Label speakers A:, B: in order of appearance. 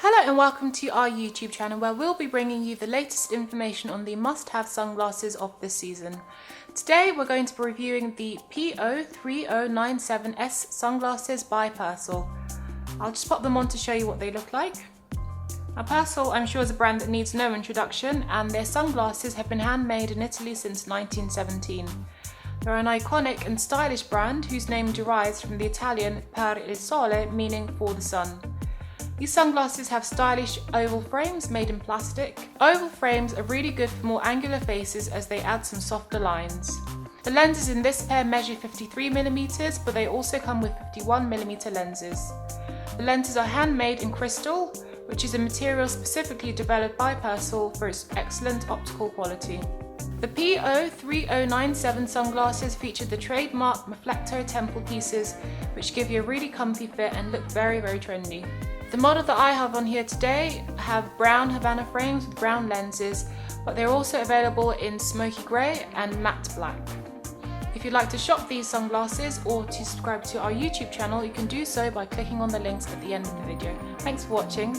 A: Hello and welcome to our YouTube channel where we'll be bringing you the latest information on the must-have sunglasses of this season. Today we're going to be reviewing the P03097S sunglasses by Persol. I'll just pop them on to show you what they look like. Now Persol, I'm sure, is a brand that needs no introduction, and their sunglasses have been handmade in Italy since 1917. They're an iconic and stylish brand whose name derives from the Italian per il sole, meaning for the sun. These sunglasses have stylish oval frames made in plastic. Oval frames are really good for more angular faces as they add some softer lines. The lenses in this pair measure 53mm, but they also come with 51mm lenses. The lenses are handmade in crystal, which is a material specifically developed by Persol for its excellent optical quality. The P03097 sunglasses feature the trademark Reflecto temple pieces, which give you a really comfy fit and look very trendy. The model that I have on here today have brown Havana frames with brown lenses, but they're also available in smoky grey and matte black. If you'd like to shop these sunglasses or to subscribe to our YouTube channel, you can do so by clicking on the links at the end of the video. Thanks for watching.